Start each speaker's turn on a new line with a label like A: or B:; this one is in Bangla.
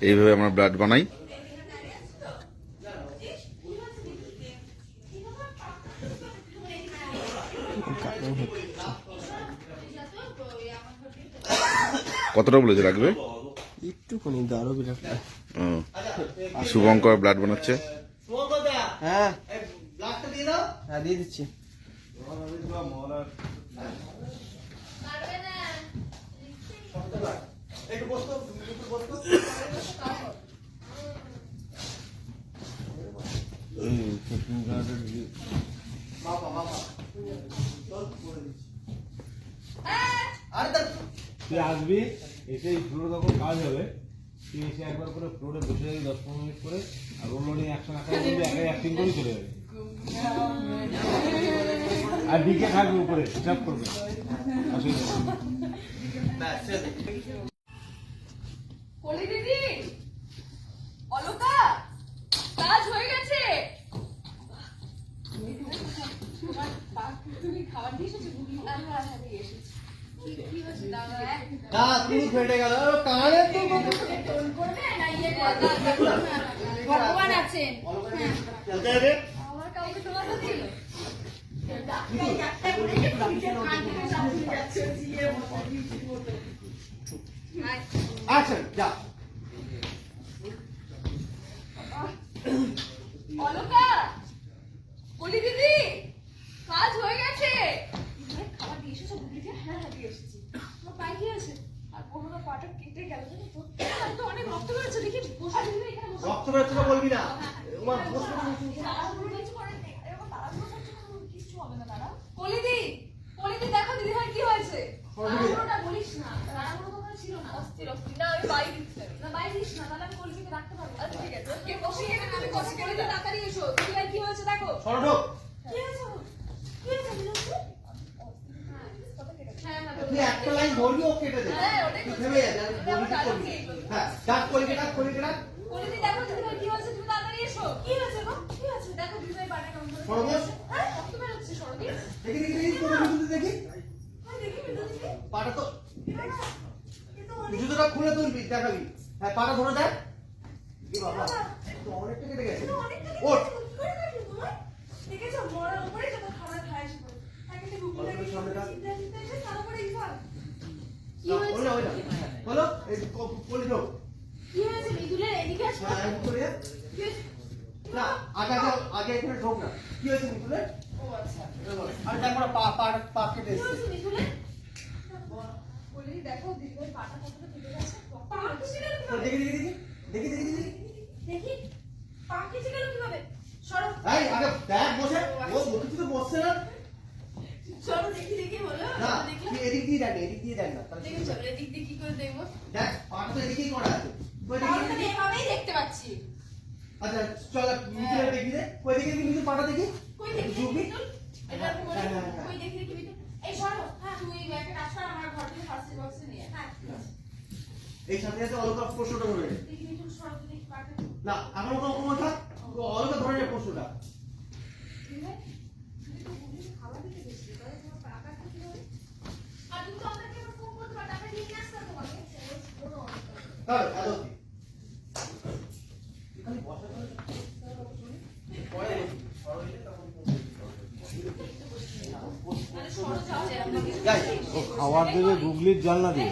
A: এইভাবে আমরা ব্লাড বানাই। কতটা বলেছে লাগবে?
B: একটুখানি দাঁড়ো বিরাট।
A: শুভঙ্কর ব্লাড বানাচ্ছে।
B: হ্যাঁ হ্যাঁ দিয়ে দিচ্ছি।
C: তুই আসবি, এসে ফ্লোরে তখন কাজ হবে, তুই এসে একবার করে ফ্লোরে বসে যাবি 10-15 মিনিট করে, আর ওর লোডিং অ্যাকশন একাই অ্যাক্টিং করে চলে যাবে। আর ডিকে থাকবে উপরে, হিসাব করবে।
D: কলি দিদি, অলকা, কাজ হয়ে গেছে। তুমি খাবার দিয়ে এসেছো? হ্যাঁ দিয়ে এসেছি। কি হয়েছে দাদা?
B: পুরো ফেটে গেল। কানে তো
D: টোন করবে না ইয়ে করবে? ভগবান আছেন। আমার কাউকে তোমাকে দিল।
B: আচ্ছা যা।
D: অলকা, কলি দিদি, কাজ হয়ে গেছে। খাবার দিয়ে এসেছো বুঝলি? হ্যাঁ দিয়ে এসেছি। তোমার পায়ে কি আছে? আর পুরোনো পাটা কেটে গেল জানো তো? আমি তো অনেক রক্ত বেরোচ্ছে, দেখি বসে দিদি এখানে বসে।
B: রক্ত বেরোচ্ছে না বলবি না।
D: কিছু হবে না দাঁড়া। কলিদি, দেখো দিদি ভাই কি হয়েছে? তাড়াহুড়োটা বলিস না, তাড়াহুড়ো তো ছিল না। অস্থির না, আমি বাইরে দিচ্ছি না, বাইরে দিস না, তাহলে আমি কলিদিকে রাখতে পারবো। আচ্ছা ঠিক আছে, কে বসে এখানে আমি বসে গেলে তাড়াতাড়ি এসো। দিদি ভাই কি হয়েছে দেখো।
B: সরো।
D: কি হয়েছে?
B: তুই একটা লাইন বলবি ও কেটে দে। তুই থেমে যা, বলবি করবি। হ্যাঁ ডাক কলিকে ডাক।
D: কলিদি দেখো দিদি ভাই কি হয়েছে, তুমি তাড়াতাড়ি এসো। কি হয়েছে গো? কি হয়েছে? দেখো দিদি ভাই পাটা কেমন করে।
B: সরোজ।
D: হ্যাঁ রক্ত বেরোচ্ছে সরোজ।
B: দেখি তোর বিদ্যুৎ দেখি।
D: দেখি দিদি।
B: পাটা তো জুতোটা খুলে তুলবি, দেখাবি। হ্যাঁ পাটা ধরে দেখ। কি বাবা তো অনেকটা কেটে গেছে। ওঠ।
D: দেখেছো মরার উপরে যত খাবার খায় সে করে। তাকে তো গুগলে চিন্তা এসে তারপরে ইফাল। কি হয়েছে?
B: ওইটা বলো এই কলি দাও।
D: কি হয়েছে মিদুলের? এদিকে আসো।
B: হ্যাঁ এই করে দে।
D: কি হয়েছে?
B: না আগে এখানে ঢোক না। কি হয়েছে মিতুলের?
D: ও আচ্ছা।
B: আর দেখো না পা কেটে
D: কি
B: এসেছে।
D: হয়েছে মিদুলের? বলি দেখো দিদি ভাই পাটা কতটা কেটে গেছে। পা কেটে গেল কিভাবে?
B: দেখি।
D: দেখি পা কেটে গেল কিভাবে? সরো।
B: এই আগে ব্যাগ বসে ও কিছু তো বসছে না।
D: চলো দেখি হলো।
B: না
D: দেখলাম।
B: তুই এদিক দিয়ে দেখ না তাহলে
D: দেখি চলো এদিক দিয়ে কি করে দেখবো?
B: দেখ পাটা তো এদিকেই করা আছে। কই
D: তাহলে তো
B: দেখি।
D: আমি এভাবেই দেখতে পাচ্ছি।
B: আচ্ছা চল মিতুলের দেখি দে। কই দেখি মিতুল পাটা দেখি।
D: কই দেখি
B: ঝুঁকবি?
D: মিতুল? এটা তো বলে কই দেখি মিতুল? এই সরো। হ্যাঁ তুই একটা কাজ কর, আমার ঘর থেকে ফার্স্ট এড বক্সে নিয়ে। হ্যাঁ ঠিক আছে।
B: এই সামনে আছে অলকা প্রশ্নটা ধরে নে।
D: দেখি মিতুল সরো তো দেখি পাটা।
B: না এখন ওখানে থাক। অলকা ধরে নে প্রশ্নটা।
D: ঠিক আছে? তুমি তো বলিস খাবার দিতে গেছিলে, তাহলে তোমার পা কাটতে কি হবে? আর তুমি তো আমাকে একবার ফোন করতে পারো, টাকা দিয়ে নিয়ে আসতাম তোমাকে। কোনো অবস্থা নেই।
B: তাহলে আদো কি? খালি বসা করে পরে দেখি। সরলে তখন
D: মানে সরো যাও, এরকম কিছু
B: যাই।
C: ও খাবার দেবে গুগলির জানলা দিয়ে।